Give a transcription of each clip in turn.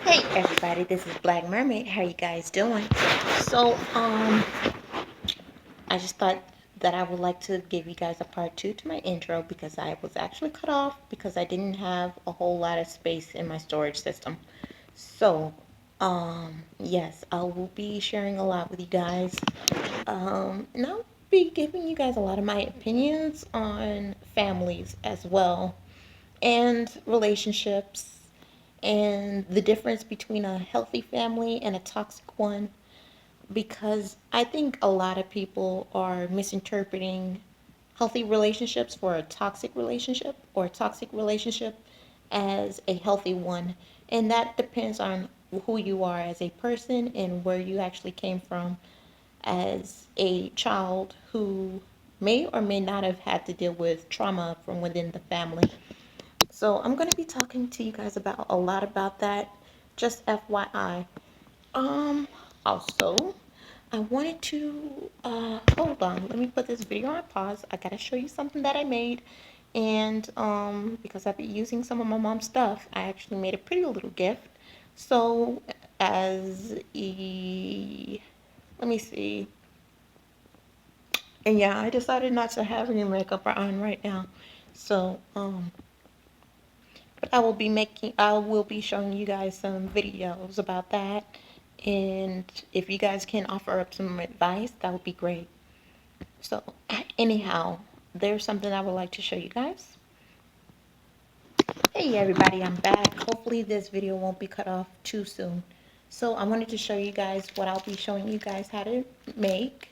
Hey everybody, this is Black Mermaid. How you guys doing? So, I just thought that I would like to give you guys a part two to my intro because I was actually cut off because I didn't have a whole lot of space in my storage system. So, yes, I will be sharing a lot with you guys. And I'll be giving you guys a lot of my opinions on families as well and relationships and the difference between a healthy family and a toxic one, because I think a lot of people are misinterpreting healthy relationships for a toxic relationship or a toxic relationship as a healthy one. And that depends on who you are as a person and where you actually came from as a child who may or may not have had to deal with trauma from within the family. So I'm going to be talking to you guys about a lot about that. Just FYI. Um, Also, I wanted to hold on. Let me put this video on pause. I gotta show you something that I made, and because I've been using some of my mom's stuff, I actually made a pretty little gift. So as a let me see. And yeah, I decided not to have any makeup on right now. So but I will be showing you guys some videos about that. And if you guys can offer up some advice, that would be great. So, anyhow, there's something I would like to show you guys. Hey everybody, I'm back. Hopefully this video won't be cut off too soon. So I wanted to show you guys what I'll be showing you guys how to make.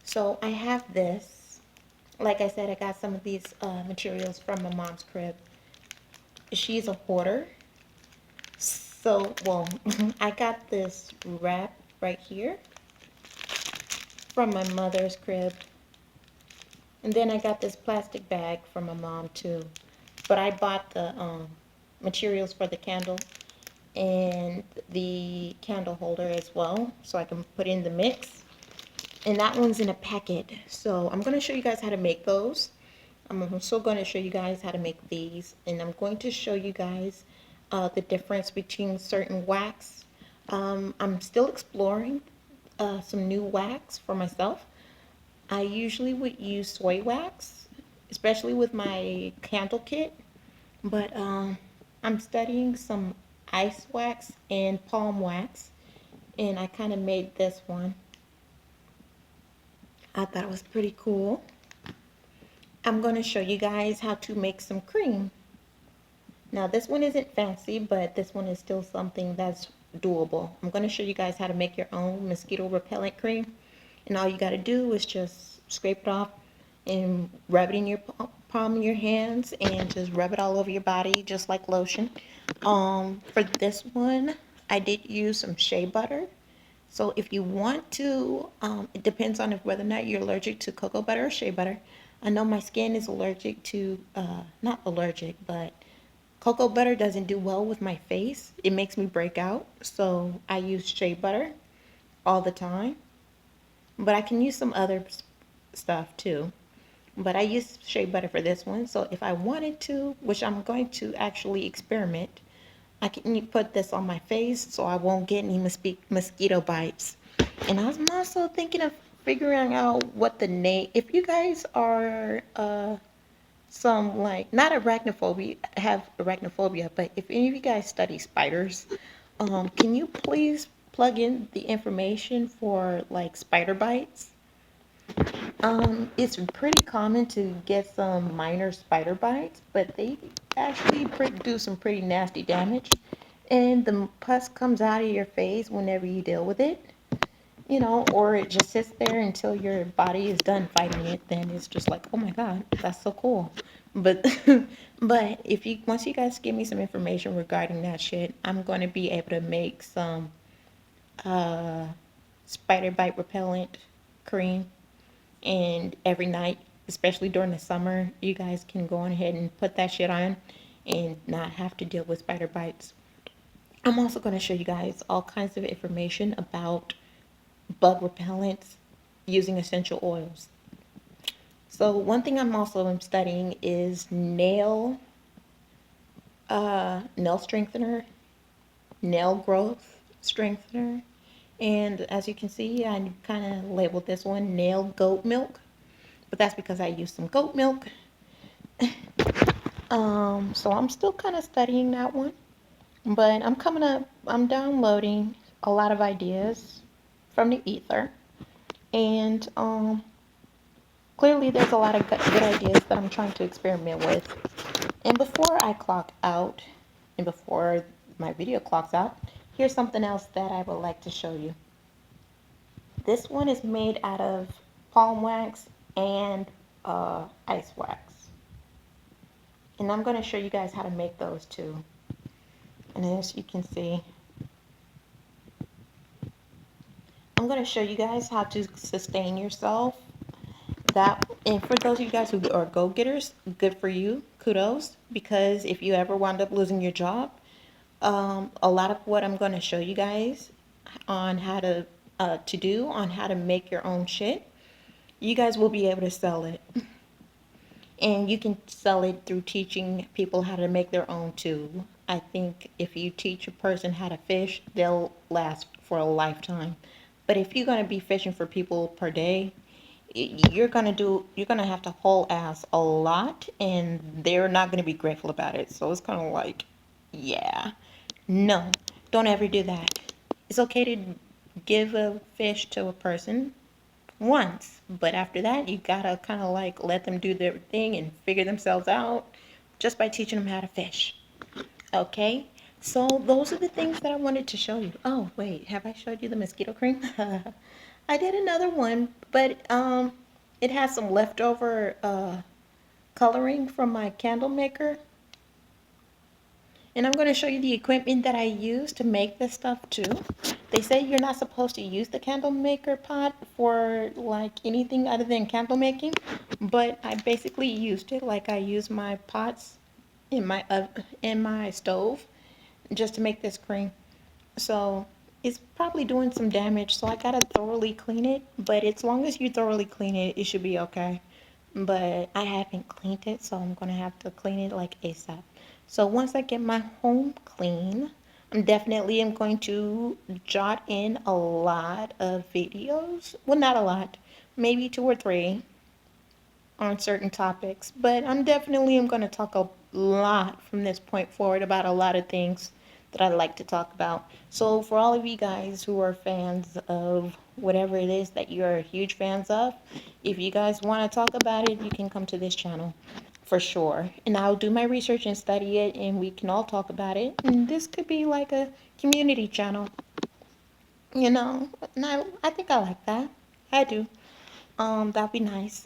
So I have this. Like I said, I got some of these materials from my mom's crib. She's a hoarder. So, well, I got this wrap right here from my mother's crib. And then I got this plastic bag from my mom too. But I bought the materials for the candle and the candle holder as well, so I can put in the mix. And that one's in a packet. So I'm going to show you guys how to make those. I'm also going to show you guys how to make these. And I'm going to show you guys the difference between certain wax. I'm still exploring some new wax for myself. I usually would use soy wax, especially with my candle kit. But I'm studying some ice wax and palm wax. And I kind of made this one. I thought it was pretty cool. I'm going to show you guys how to make some cream. Now this one isn't fancy, but this one is still something that's doable. I'm going to show you guys how to make your own mosquito repellent cream. And all you got to do is just scrape it off and rub it in your palm of your hands and just rub it all over your body just like lotion. For this one, I did use some shea butter. So if you want to, it depends on if whether or not you're allergic to cocoa butter or shea butter. I know my skin is allergic to, not allergic, but cocoa butter doesn't do well with my face. It makes me break out. So I use shea butter all the time. But I can use some other stuff too. But I use shea butter for this one. So if I wanted to, which I'm going to actually experiment, I can put this on my face so I won't get any mosquito bites. And I was also thinking of figuring out what the name, if you guys are some like, not arachnophobia, have arachnophobia, but if any of you guys study spiders, can you please plug in the information for like spider bites? It's pretty common to get some minor spider bites, but they actually do some pretty nasty damage. And the pus comes out of your face whenever you deal with it, or it just sits there until your body is done fighting it. Then it's just like, oh my God, that's so cool. But, but if you, once you guys give me some information regarding that shit, I'm going to be able to make some uh, spider bite repellent cream, and every night, especially during the summer, you guys can go on ahead and put that shit on and not have to deal with spider bites. I'm also going to show you guys all kinds of information about bug repellents using essential oils. So one thing I'm also studying is nail strengthener nail growth strengthener. And as you can see, I kind of labeled this one nail goat milk, but that's because I used some goat milk. So I'm still kind of studying that one, but I'm downloading a lot of ideas from the ether, and clearly there's a lot of good ideas that I'm trying to experiment with. And before I clock out, and before my video clocks out, here's something else that I would like to show you. This one is made out of palm wax and ice wax. And I'm going to show you guys how to make those too. And as you can see, I'm going to show you guys how to sustain yourself. And for those of you guys who are go-getters, good for you, kudos, because if you ever wind up losing your job, a lot of what I'm going to show you guys on how to do on how to make your own shit, you guys will be able to sell it. And you can sell it through teaching people how to make their own too. I think if you teach a person how to fish, they'll last for a lifetime. But if you're going to be fishing for people per day, you're going to have to haul ass a lot, and they're not going to be grateful about it. So it's kind of like, yeah, no, don't ever do that. It's okay to give a fish to a person once, but after that you gotta kind of like let them do their thing and figure themselves out just by teaching them how to fish. Okay, so those are the things that I wanted to show you. Oh wait, have I showed you the mosquito cream? I did another one, but it has some leftover coloring from my candle maker, and I'm going to show you the equipment that I use to make this stuff too. They say you're not supposed to use the candle maker pot for like anything other than candle making, but I basically used it like I use my pots in my stove just to make this cream. So it's probably doing some damage, so I gotta thoroughly clean it, but as long as you thoroughly clean it, it should be okay. But I haven't cleaned it, so I'm gonna have to clean it like ASAP. So once I get my home clean, I'm going to jot in a lot of videos. Well, not a lot, maybe two or three on certain topics, but I'm going to talk a lot from this point forward about a lot of things that I like to talk about. So for all of you guys who are fans of whatever it is that you're huge fans of, if you guys want to talk about it, you can come to this channel for sure. And I'll do my research and study it, and we can all talk about it. And this could be like a community channel, you know. And I think I like that. I do. That'd be nice.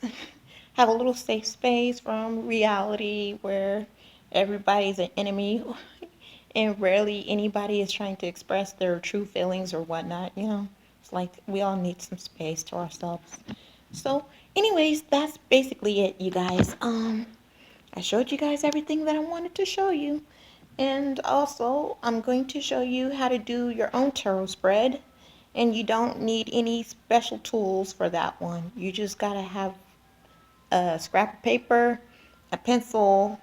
Have a little safe space from reality where everybody's an enemy and rarely anybody is trying to express their true feelings or whatnot, you know. It's like we all need some space to ourselves. So, anyways, that's basically it, you guys. I showed you guys everything that I wanted to show you. And also, I'm going to show you how to do your own tarot spread. And you don't need any special tools for that one. You just gotta have a scrap of paper, a pencil,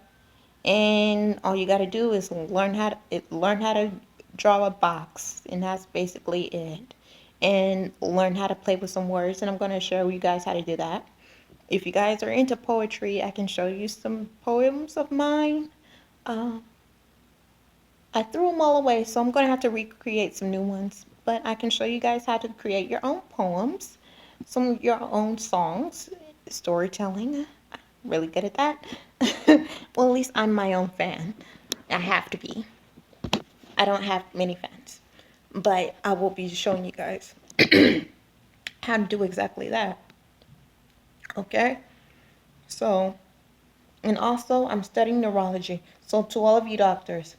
and all you gotta do is learn how to draw a box, and that's basically it. And learn how to play with some words, and I'm gonna show you guys how to do that. If you guys are into poetry, I can show you some poems of mine. Uh, I threw them all away, so I'm going to have to recreate some new ones. But I can show you guys how to create your own poems, some of your own songs, storytelling. Really good at that. Well, at least I'm my own fan. I have to be. I don't have many fans. But I will be showing you guys how to do exactly that. Okay? So, and also I'm studying neurology. So to all of you doctors,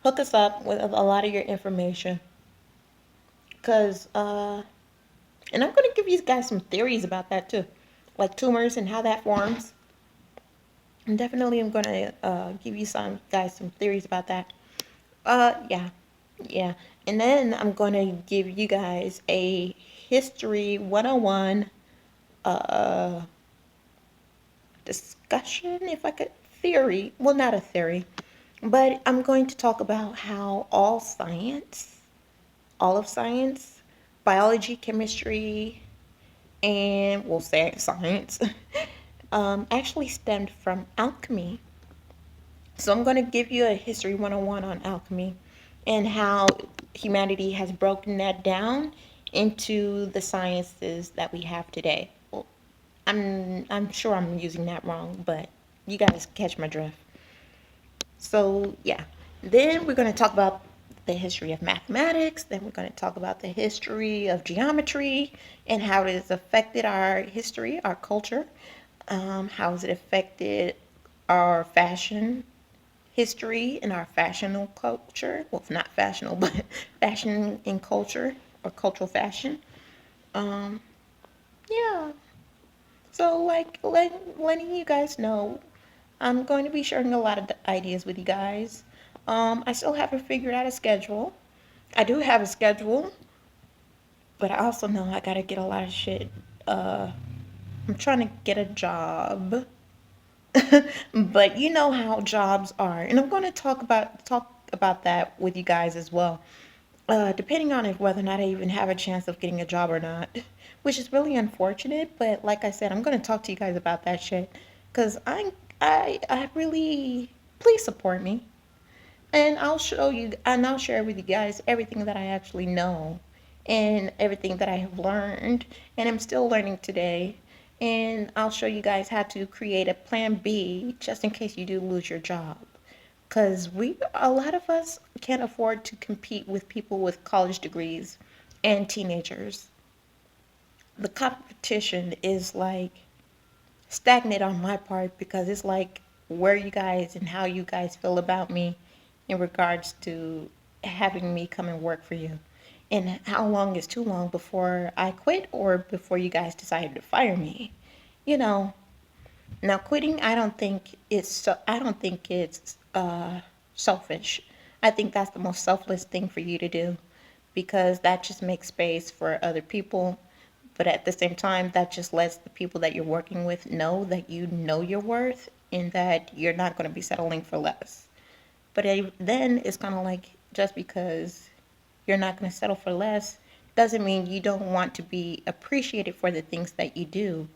hook us up with a lot of your information. Because, and I'm going to give you guys some theories about that too. Like tumors and how that forms. And definitely I'm going to give you some theories about that. Yeah. Yeah. And then I'm going to give you guys a history 101 uh, discussion, if I could, theory. Well, not a theory. But I'm going to talk about how all of science, biology, chemistry, and we'll say science, actually stemmed from alchemy. So I'm going to give you a history 101 on alchemy and how humanity has broken that down into the sciences that we have today. Well, I'm sure I'm using that wrong, but you guys catch my drift. So yeah, then we're going to talk about the history of mathematics. Then we're going to talk about the history of geometry and how it has affected our history, our culture. How has it affected our fashion history and our fashional culture? Well, not fashional, but fashion in culture or cultural fashion. Um, yeah. So like letting you guys know, I'm going to be sharing a lot of the ideas with you guys. I still haven't figured out a schedule. I do have a schedule, but I also know I gotta get a lot of shit. Uh, I'm trying to get a job, but you know how jobs are, and I'm going to talk about that with you guys as well. Depending on if whether or not I even have a chance of getting a job or not, which is really unfortunate. But like I said, I'm going to talk to you guys about that shit, cause I really please support me. And I'll share with you guys everything that I actually know and everything that I have learned, and I'm still learning today. And I'll show you guys how to create a plan B just in case you do lose your job. Because a lot of us can't afford to compete with people with college degrees and teenagers. The competition is like stagnant on my part because it's like where you guys and how you guys feel about me in regards to having me come and work for you. And how long is too long before I quit or before you guys decide to fire me? You know, now quitting I don't think it's selfish. I think that's the most selfless thing for you to do because that just makes space for other people, but at the same time, that just lets the people that you're working with know that you know your worth and that you're not going to be settling for less. But then it's kind of like just because you're not going to settle for less doesn't mean you don't want to be appreciated for the things that you do.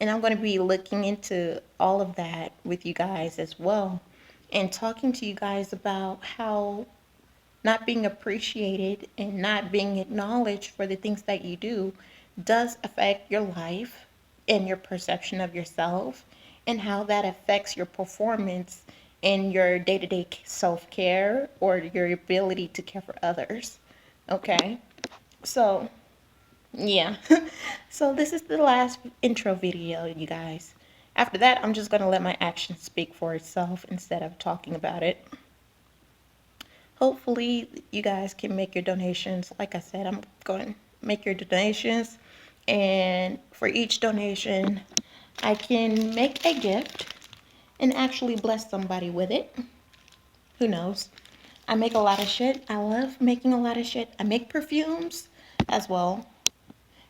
And I'm going to be looking into all of that with you guys as well and talking to you guys about how not being appreciated and not being acknowledged for the things that you do does affect your life and your perception of yourself and how that affects your performance in your day-to-day self-care or your ability to care for others. Okay? So, yeah. So this is the last intro video, you guys. After that, I'm just going to let my actions speak for itself instead of talking about it. Hopefully you guys can make your donations. Like I said, I'm going to make your donations, and for each donation I can make a gift and actually bless somebody with it. Who knows? I make a lot of shit. I love making a lot of shit. I make perfumes as well.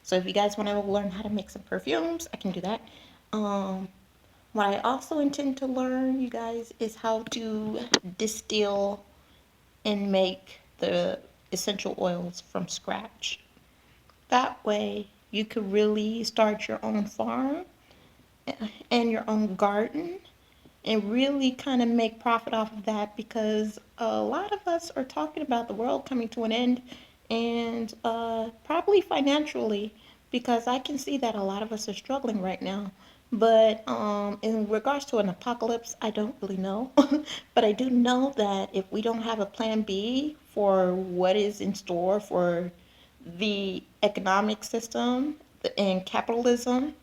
So if you guys want to learn how to make some perfumes, I can do that. um what I also intend to learn, you guys, is how to distill and make the essential oils from scratch. That way, you could really start your own farm and your own garden and really kind of make profit off of that because a lot of us are talking about the world coming to an end and probably financially because I can see that a lot of us are struggling right now. But in regards to an apocalypse, I don't really know. But I do know that if we don't have a plan B for what is in store for the economic system and capitalism,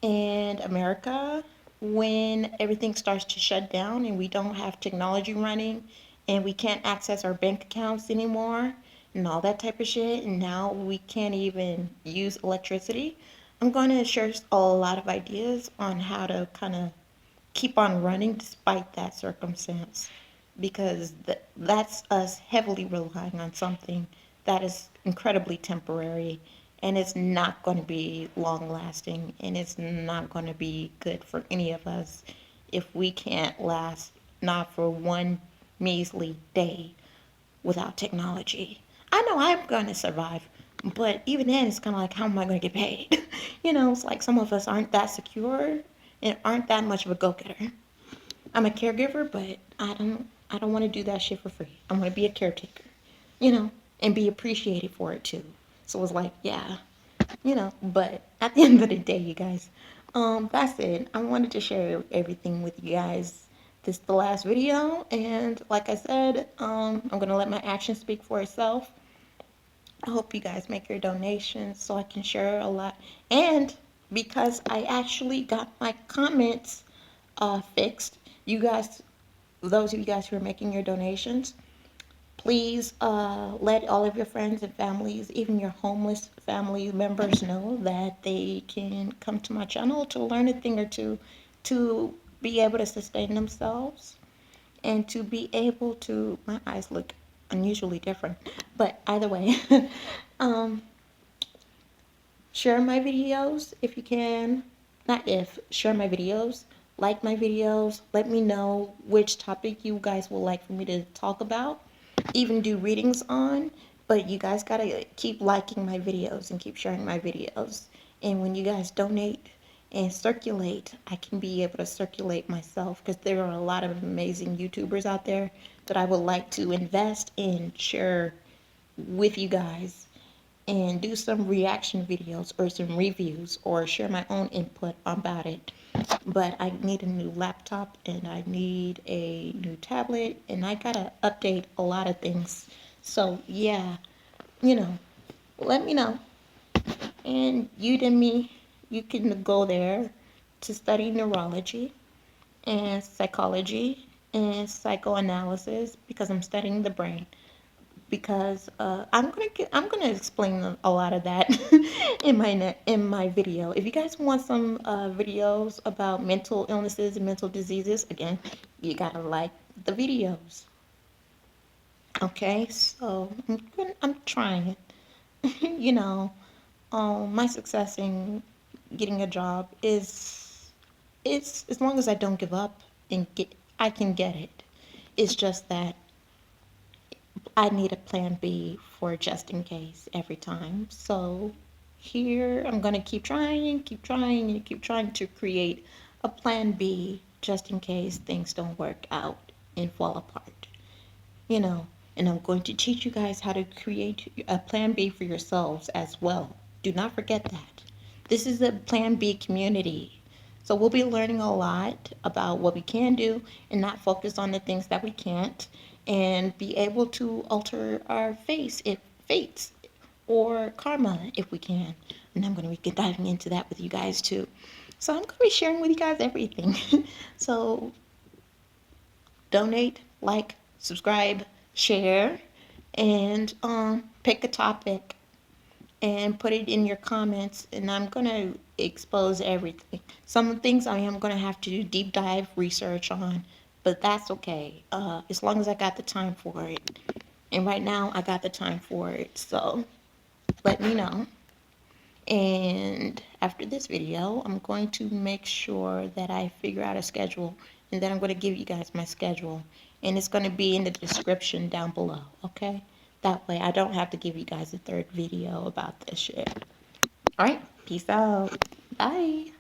and America, when everything starts to shut down and we don't have technology running and we can't access our bank accounts anymore and all that type of shit, and now we can't even use electricity, I'm going to share a lot of ideas on how to kind of keep on running despite that circumstance because that's us heavily relying on something that is incredibly temporary and it's not going to be long lasting and it's not going to be good for any of us if we can't last not for 1 measly day without technology. I know I'm going to survive, but even then, it's kind of like, how am I going to get paid? It's like some of us aren't that secure and aren't that much of a go-getter. I'm a caregiver, but I don't want to do that shit for free. I want to be a caretaker, you know, and be appreciated for it too. So it's like, yeah, but at the end of the day, you guys, that's it. I wanted to share everything with you guys. This is the last video, and like I said, I'm gonna let my actions speak for itself. I hope you guys make your donations so I can share a lot. And because I actually got my comments fixed, you guys, those of you guys who are making your donations, please let all of your friends and families, even your homeless family members, know that they can come to my channel to learn a thing or two, to be able to sustain themselves, and to be able to, my eyes look unusually different, but either way, um, share my videos if you can. Not if, share my videos, like my videos, let me know which topic you guys would like for me to talk about, even do readings on. But you guys gotta keep liking my videos and keep sharing my videos. And when you guys donate and circulate, I can be able to circulate myself, because there are a lot of amazing YouTubers out there that I would like to invest and share with you guys, and do some reaction videos or some reviews or share my own input about it. But I need a new laptop and I need a new tablet and I gotta update a lot of things. So yeah, you know, let me know. And Udemy, you can go there to study neurology and psychology and psychoanalysis, because I'm studying the brain. Because I'm gonna explain a lot of that in my video. If you guys want some videos about mental illnesses and mental diseases, again, you gotta like the videos. Okay, so I'm trying. you know, my success in getting a job is, it's as long as I don't give up and I can get it. It's just that I need a plan B for just in case every time. So here I'm going to keep trying, and keep trying to create a plan B just in case things don't work out and fall apart. You know, and I'm going to teach you guys how to create a plan B for yourselves as well. Do not forget that. This is a plan B community. So we'll be learning a lot about what we can do and not focus on the things that we can't, and be able to alter our fates or karma if we can. And I'm going to be diving into that with you guys too. So I'm going to be sharing with you guys everything. So donate, like, subscribe, share, and pick a topic and put it in your comments, and I'm gonna expose everything. Some things I am gonna have to do deep dive research on, but that's okay, as long as I got the time for it. And right now I got the time for it, so let me know. And after this video, I'm going to make sure that I figure out a schedule, and then I'm going to give you guys my schedule. And it's going to be in the description down below, okay? That way I don't have to give you guys a third video about this shit. All right, peace out. Bye.